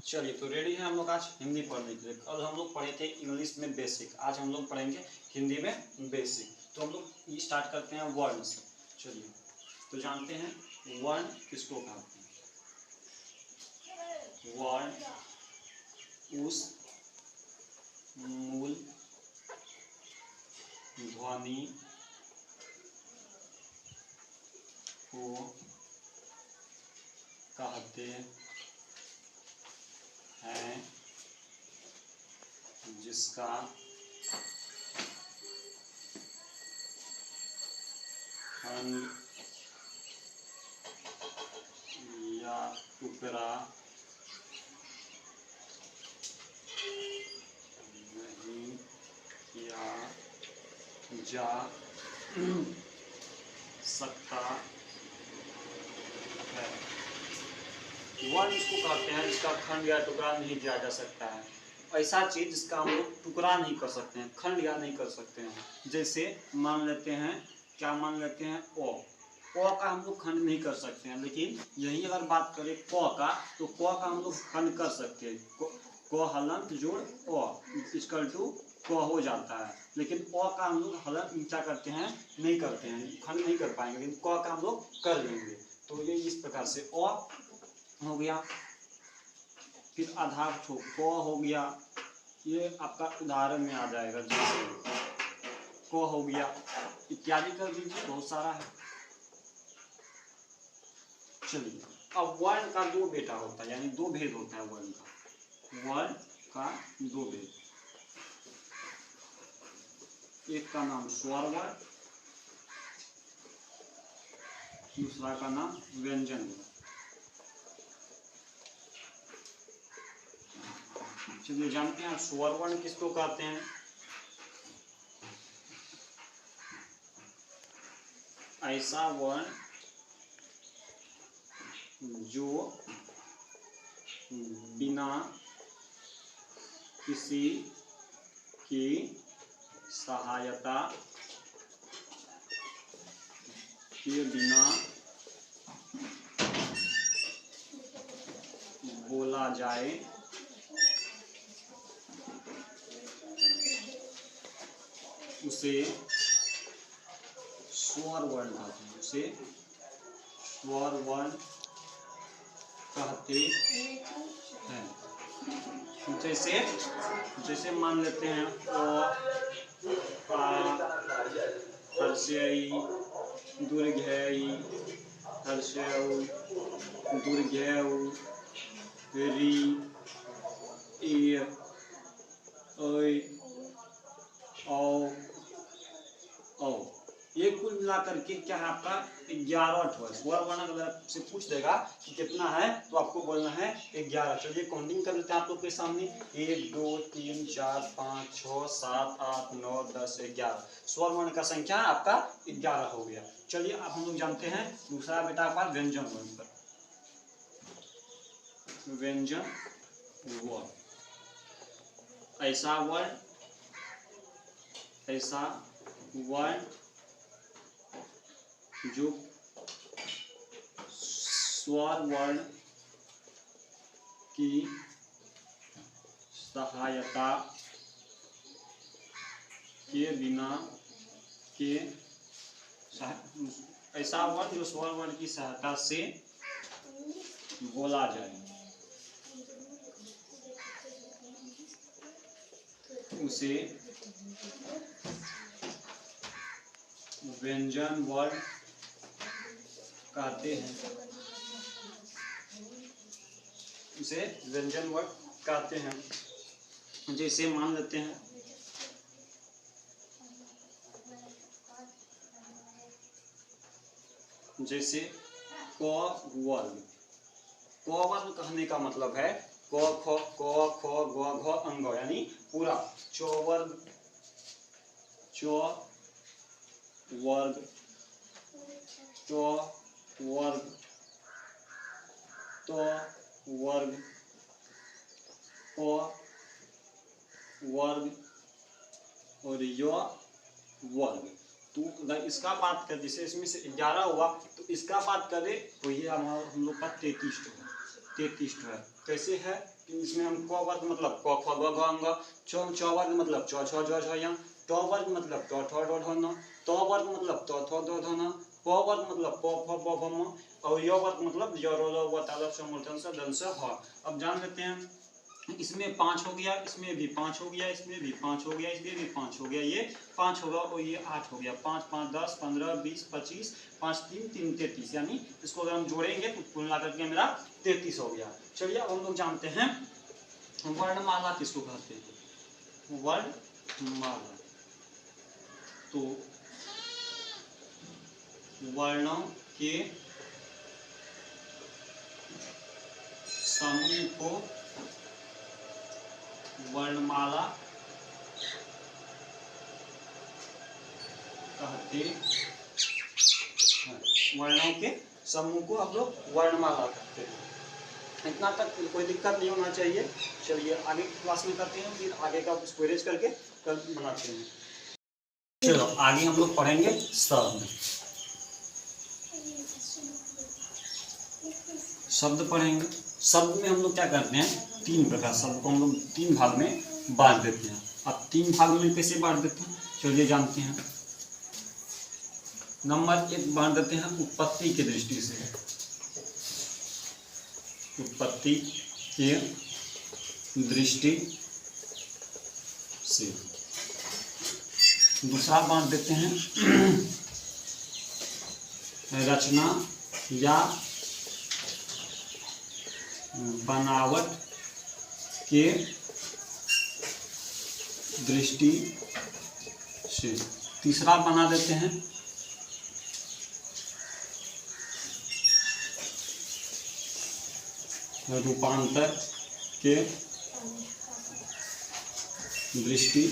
चलिए तो रेडी है हम लोग आज हिंदी पढ़ने के लिए। कल हम लोग पढ़े थे इंग्लिश में बेसिक, आज हम लोग पढ़ेंगे हिंदी में बेसिक। तो हम लोग स्टार्ट करते हैं वर्ण से। चलिए तो जानते हैं वर्ण किसको कहते हैं। वर्ण उस मूल ध्वनि को कहते हैं जिसका खंड या टुकड़ा नहीं किया जा सकता है। वर्ण इसको कहते हैं जिसका खंड या टुकड़ा नहीं किया जा सकता है। ऐसा चीज जिसका हम लोग टुकड़ा नहीं कर सकते हैं, खंड या नहीं कर सकते हैं। जैसे मान लेते हैं, क्या मान लेते हैं ओ का हम लोग खंड नहीं कर सकते हैं। लेकिन यही अगर बात करें क का, तो क का हम लोग खंड कर सकते हैं। क हलन जोड़ ओ इक्वल टू क हो जाता है। लेकिन ओ का हम लोग हलन क्या करते हैं, नहीं करते हैं, खंड नहीं कर पाएंगे। लेकिन क का हम लोग कर लेंगे। तो ये इस प्रकार से ओ हो गया, फिर आधा क हो गया, ये आपका उदाहरण में आ जाएगा। जैसे क हो गया, इत्यादि कर दीजिए, बहुत सारा है। चलिए अब वर्ण का दो बेटा होता है, यानी दो भेद होता है वर्ण का दो भेद। एक का नाम स्वर वर्ण, दूसरा का नाम व्यंजन वर्ण। चलिए जानते हैं स्वर वर्ण किसको कहते हैं। ऐसा वर्ण जो बिना किसी की सहायता के बिना बोला जाए, उसे स्वर वर्ण कहते हैं। उसे स्वर वर्ण कहते हैं। जैसे मान लेते हैं ओ, आ, हर्षई, दुर्घई, हर्षऊ, दुर्घऊ, री, ए, ऐ, औ। ये कुल मिलाकर के क्या है आपका 11 है। स्वर वर्ण अगर से पूछ देगा कि कितना है, तो आपको बोलना है 11। चलिए काउंटिंग कर लेते हैं आप लोग के सामने। 1 2 3 4 5 6 7 8 9 10 11। स्वर वर्ण का संख्या आपका 11 हो गया। चलिए अब हम लोग जानते हैं दूसरा बेटा आपका व्यंजन वर्ण पर। व्यंजन वर्ण ऐसा वर्ण जो स्वर वर्ण की सहायता के बिना ऐसा वर्ण जो स्वर वर्ण की सहायता से बोला जाए, उसे व्यंजन वर्ण कहते हैं। उसे व्यंजन वर्ण कहते हैं। जैसे मान लेते हैं जैसे क वर्ग। क वर्ग कहने का मतलब है क ख क ख ग घ अंग, यानी पूरा चौवर्ग, वर्ग, वर्ग, वर्ग, वर्ग और वर्ग। तो अगर इसका बात कर, जैसे इसमें से 11 हुआ, तो इसका बात करें तो ये हम लोग का 33 होगा। 33 है। कैसे है कि इसमें हम क वर्ग मतलब क ख ग घ अंग, च वर्ग मतलब च छ ज झ य, ट वर्ग मतलब ट ठ ड ढ न, त वर्ग मतलब त थ द ध न, प वर्ग मतलब प फ ब भ म, और य वर्ग मतलब य र ल व त ल श मूर्धन स दंस ह। अब जान लेते हैं, इसमें 5 हो गया, इसमें भी 5 हो गया, इसमें भी 5 हो गया, इसमें भी 5 हो गया, ये 5 होगा और ये 8 हो गया। 5 5 10 15 20 25, 5 3 3 33, यानी इसको अगर हम जोड़ेंगे तो कुल मिला करके मेरा 33 हो गया। चलिए अब हम लोग जानते हैं वर्णमाला किसको कहते हैं। वर्णमाला तो वर्णों के समूह को वर्णमाला कहते हैं। वर्णों के समूह को हम लोग वर्णमाला कहते हैं। इतना तक कोई दिक्कत नहीं होना चाहिए। चलिए आगे क्लास में करते हैं, फिर आगे का उसको अरेंज करके कल बनाते हैं। चलो आगे हम लोग पढ़ेंगे शब्द। शब्द पढ़ेंगे। शब्द में हम लोग क्या करते हैं, 3 प्रकार शब्द को हम लोग 3 भाग में बांट देते हैं। अब 3 भाग में कैसे बांट देते हैं, चलिए जानते हैं। नंबर 1 बांट देते हैं उत्पत्ति की दृष्टि से। उत्पत्ति की दृष्टि से। दूसरा बांट देते हैं रचना या बनावट के दृष्टि से। तीसरा बना देते हैं रूपांतर के दृष्टि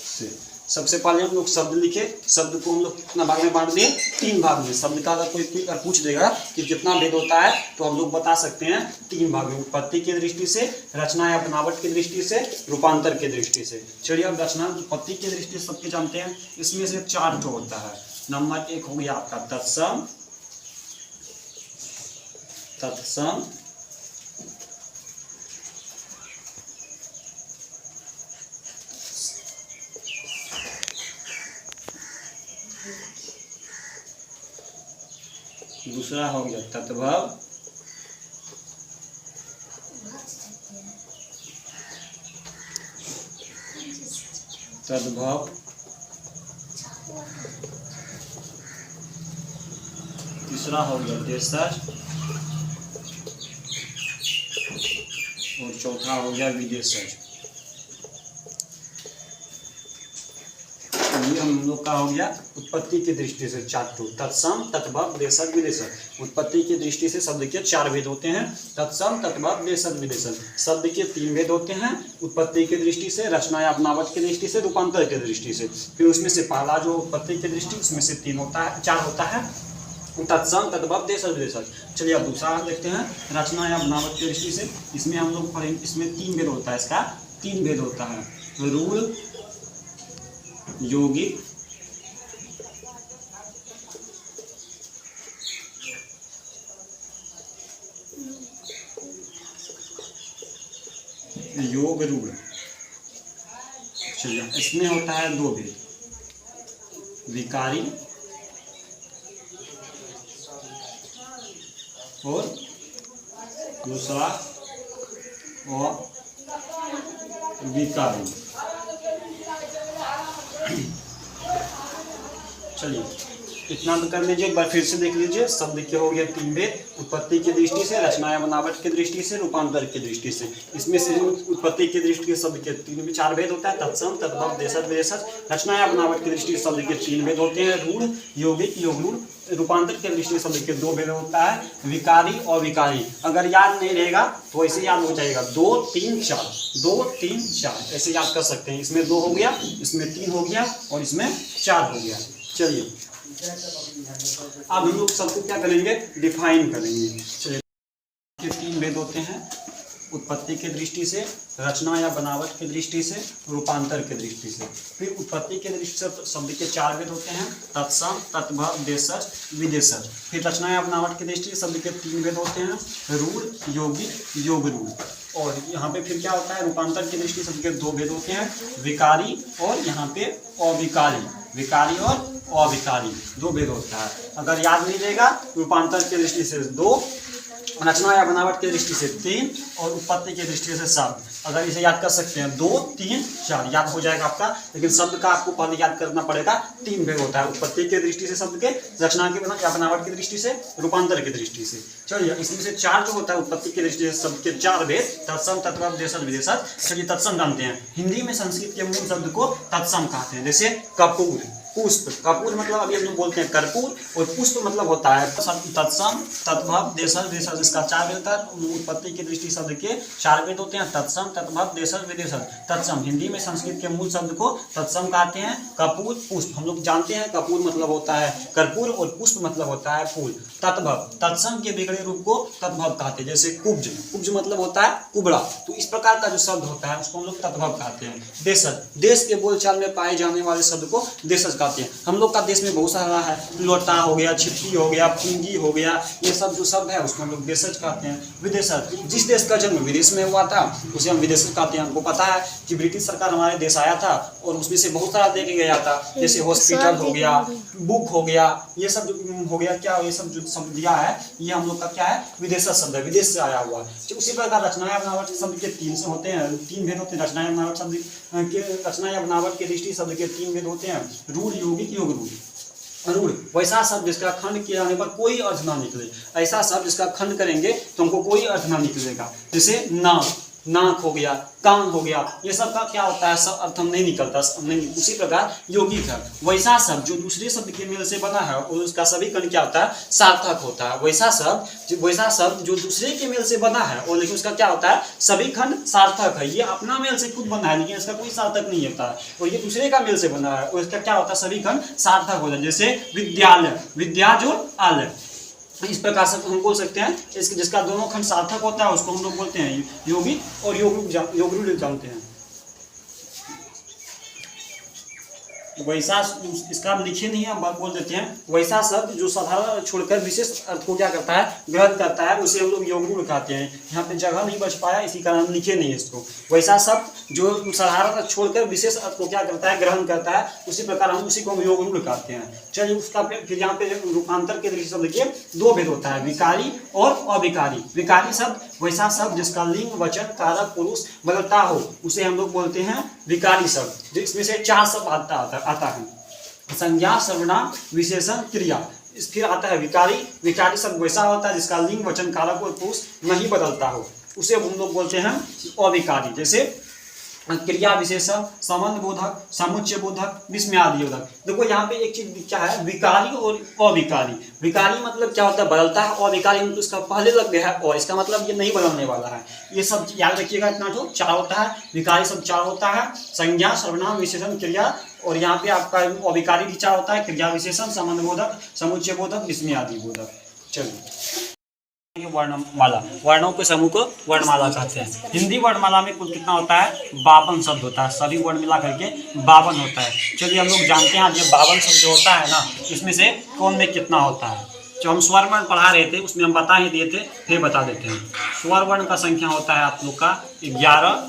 से। सबसे पहले हम लोग शब्द लिखे। शब्द को हम लोग कितना भाग में बांट दिए, 3 भाग में। शब्द का अगर कोई अगर पूछ देगा कि कितना भेद होता है तो हम लोग बता सकते हैं 3 भाग में। उत्पत्ति की दृष्टि से, रचना या बनावट की दृष्टि से, रूपांतर की दृष्टि से। चलिए अब रचना उत्पत्ति की दृष्टि से सबके जानते हैं। इसमें से 4 ठो होता है। नंबर 1 हो गया आपका तत्सम। तत्सम दूसरा हो गया तद्भव। तद्भव तीसरा हो गया देशज और चौथा हो गया विदेशज। ये हम लोग का हो गया उत्पत्ति की दृष्टि से 4 टू। तत्सम, तद्भव, देशज, विदेशज। उत्पत्ति की दृष्टि से शब्द के 4 भेद होते हैं। तत्सम, तद्भव, देशज, विदेशज। शब्द के 3 भेद होते हैं। उत्पत्ति की दृष्टि से, रचना या बनावट की दृष्टि से, रूपांतर की दृष्टि से। फिर उसमें से पहला जो उत्पत्ति की दृष्टि, उसमें से 4 होता है। तत्सम, तद्भव, देशज, विदेशज। चलिए अब दूसरा देखते हैं रचना या बनावट की दृष्टि से। इसमें हम लोग पढ़ेंगे, इसमें 3 भेद होता है। इसका 3 भेद होता है। रूढ़, यौगिक, योग रूढ़। चलिए इसमें होता है 2 भेद, विकारी और दूसरा विकारी। चलिए इतना तो कर लीजिए, एक बार फिर से देख लीजिए। शब्द के हो गया 3 भेद, उत्पत्ति की दृष्टि से, रचना या बनावट की दृष्टि से, रूपांतर की दृष्टि से। इसमें से उत्पत्ति की दृष्टि से शब्द के 4 भेद होता है। तत्सम, तद्भव, देशज, विदेशज। रचना या बनावट की दृष्टि से शब्द के 3 भेद होते हैं। रूढ़, यौगिक, योग रूढ़। रूपांतर की दृष्टि से शब्द के 2 भेद होता है, विकारी और विकारी। अगर याद नहीं रहेगा तो ऐसे याद हो जाएगा, 2 3 4, 2 3 4 ऐसे याद कर सकते हैं। इसमें 2 हो गया, इसमें 3 हो गया और इसमें 4 हो गया। चलिए अब हम लोग सबको क्या करेंगे, डिफाइन करेंगे। चलिए 3 भेद होते हैं, उत्पत्ति की दृष्टि से, रचना या बनावट की दृष्टि से, रूपांतर की दृष्टि से। फिर उत्पत्ति की दृष्टि से शब्द के 4 भेद होते हैं, तत्सम, तद्भव, देशज, विदेशज। फिर रचना या बनावट की दृष्टि से शब्द के 3 भेद होते हैं, रूढ़, यौगिक, योग रूढ़। और यहाँ पे फिर क्या होता है, रूपांतर की दृष्टि शब्द के 2 भेद होते हैं, विकारी और यहाँ पे अविकारी। विकारी और अविकारी 2 भेद होता है। अगर याद नहीं रहेगा, रूपांतर की दृष्टि से 2, रचना या बनावट की दृष्टि से 3 और उत्पत्ति की दृष्टि से 7। अगर इसे याद कर सकते हैं 2, 3, 4 याद हो जाएगा आपका। लेकिन शब्द का आपको पहले याद करना पड़ेगा। 3 भेद होता है, उत्पत्ति की दृष्टि से शब्द के, रचना की या बनावट की दृष्टि से, रूपांतर की दृष्टि से। चलिए इसमें से 4 जो होता है उत्पत्ति की दृष्टि से शब्द के 4 भेद, तत्सम, तद्भव, देशज, विदेशज। चलिए तत्सम जानते हैं। हिंदी में संस्कृत के मूल शब्द को तत्सम कहते हैं। जैसे कपूर, पुष्प। कपूर मतलब अभी हम लोग बोलते हैं कर्पूर, और पुष्प मतलब होता है तत्सम, तद्भव, देशज, विदेशज। इसका 4 भेद था। उत्पत्ति की दृष्टि शब्द के 4 भेद होते हैं, तत्सम, तद्भव, देशज, विदेशज। तत्सम हिंदी में संस्कृत के मूल शब्द को तत्सम कहते हैं। कपूर, पुष्प हम लोग जानते हैं, कपूर मतलब होता है कर्पूर और पुष्प मतलब होता है फूल। तद्भव, तत्सम के बिगड़े रूप को तद्भव कहते हैं। जैसे कुब्ज, कुब्ज मतलब होता है कुबड़ा। तो इस प्रकार का जो शब्द होता है उसको हम लोग तद्भव कहते हैं। देशज, देश के बोलचाल में पाए जाने वाले शब्द को देशज कहते हैं। हम लोग का देश में बहुत सारा है, लोटा हो गया, छिपकी हो गया, पुंगी हो गया, ये सब जो शब्द है उसको हम लोग देशज कहते हैं। विदेशज, जिस देश का जन्म विदेश में हुआ था उसे हम विदेशज कहते हैं। हमको पता है कि ब्रिटिश सरकार हमारे देश आया था और उसमें से बहुत सारा दे के गया था। जैसे हॉस्पिटल हो गया, बुक हो गया, ये सब जो हो गया, क्या ये सब जो शब्द दिया है ये हम लोग का क्या है, विदेशज शब्द है, विदेश से आया हुआ है। उसी प्रकार रचना या बनावट शब्द के 3 से होते हैं, 3 भेद होते हैं। रचना या बनावट शब्द के, रचना या बनावट की दृष्टि शब्द के 3 भेद होते हैं, रूढ़, यौगिक, योग रूढ़। रूढ़ वैसा शब्द जिसका खंड किए जाने पर कोई अर्थ ना निकले। ऐसा शब्द जिसका खंड करेंगे तो हमको कोई अर्थ ना निकलेगा। जैसे नाक, नाक हो गया, कान हो गया, ये सब का क्या होता है, सब अर्थ हम नहीं निकलता नहीं। उसी प्रकार यौगिक है वैसा शब्द जो दूसरे शब्द के मेल से बना है और उसका सभी खंड क्या होता है, सार्थक होता है। वैसा शब्द जो दूसरे के मेल से बना है और लेकिन उसका क्या होता है, सभी खंड सार्थक है। ये अपना मेल से खुद बना है लेकिन इसका कोई सार्थक नहीं होता है, और ये दूसरे का मेल से बना है और इसका क्या होता है, सभी खंड सार्थक होता है। जैसे विद्यालय, विद्या जो आलय, इस प्रकार से हम बोल सकते हैं। इसके जिसका दोनों खंड सार्थक होता है उसको हम लोग बोलते हैं यौगिक और योग रूढ़ जानते हैं। वैसा, इसका हम लिखे नहीं है, हम बात बोल देते हैं। वैसा शब्द जो साधारण छोड़कर विशेष अर्थ को क्या करता है, ग्रहण करता है, उसे हम लोग योग रूढ़ कहते हैं। यहाँ पे जगह नहीं बच पाया इसी कारण हम लिखे नहीं है इसको। वैसा शब्द जो साधारण अर्थ छोड़कर विशेष अर्थ को क्या करता है, ग्रहण करता है, उसी प्रकार हम उसी को हम योग रूढ़ कहते हैं। चलिए उसका फिर यहाँ पे रूपांतर के दृष्टि शब्द के 2 भेद होता है, विकारी और अविकारी। विकारी शब्द वैसा शब्द जिसका लिंग, वचन, कारक, पुरुष बदलता हो उसे हम लोग बोलते हैं विकारी शब्द। जिसमें से 4 शब्द आता है, संज्ञा, सर्वनाम, विशेषण, क्रिया। फिर आता है विकारी। विकारी शब्द वैसा होता है जिसका लिंग, वचन, कारक और पुरुष नहीं बदलता हो, उसे हम लोग बोलते हैं अविकारी। जैसे क्रिया विशेषण, संबंध बोधक, समुच्चय बोधक, विस्मयादि बोधक। देखो यहाँ पे एक चीज क्या है, विकारी और अविकारी। विकारी मतलब क्या होता है, बदलता है। अविकारी मतलब उसका पहले लग गया है और इसका मतलब ये नहीं बदलने वाला है। ये सब याद रखिएगा, इतना जो 4 होता है। विकारी सब 4 होता है, संज्ञा, सर्वनाम, विशेषण, क्रिया। और यहाँ पे आपका अविकारी भी 4 होता है, क्रिया विशेषण, संबंध बोधक, समुच्चय बोधक, विस्मयादि बोधक। चलिए वर्णमाला, वर्णों के समूह को वर्णमाला कहते हैं। हिंदी वर्णमाला में कुल कितना होता है, 52 शब्द होता है। सभी वर्ण मिला करके 52 होता है। चलिए हम लोग जानते हैं ये 52 शब्द जो होता है ना, इसमें से कौन में कितना होता है। जो हम स्वर वर्ण पढ़ा रहे थे उसमें हम बता ही दिए थे, फिर बता देते हैं। स्वर वर्ण का संख्या होता है आप लोग का 11,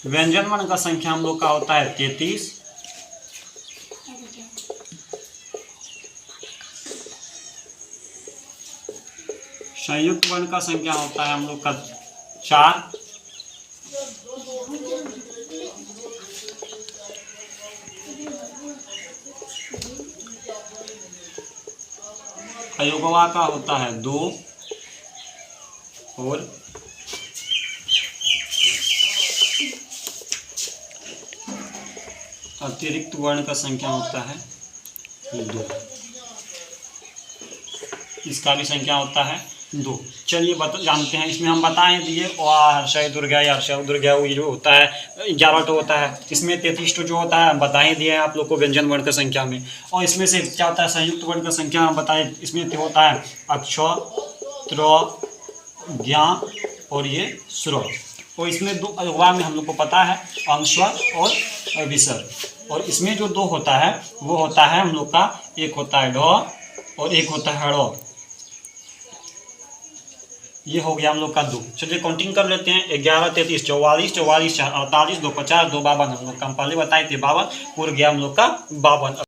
व्यंजन वर्ण का संख्या हम लोग का होता है 33, संयुक्त वर्ण का संख्या होता है हम लोग का 4, अयोगवा का होता है 2 और अतिरिक्त वर्ण का संख्या होता है 2। इसका भी संख्या होता है 2। चलिए जानते हैं। इसमें हम बताएं दिए हर्षय दुर्गा या हर्षय दुर्गा वो जो होता है 11 तो होता है। इसमें 33 तो जो होता है हम बताए दिए हैं आप लोग को व्यंजन वर्ण की संख्या में। और इसमें से क्या होता है संयुक्त वर्ण की संख्या हम बताएं। इसमें होता है अक्षर, त्र, ज्ञा और ये स्वर। और इसमें 2 अगवा में हम लोग को पता है अनुस्वर और विसर्ग। और इसमें जो 2 होता है वो होता है हम लोग का, एक होता है ढ और एक होता है ड़। ये हो गया हम लोग का 2। चलिए काउंटिंग कर लेते हैं। 11, 33, 44, 44, 48, 2, 50, 2, 52। हम लोग का हम पहले बताए थे 52, पूरा गया हम लोग का 52।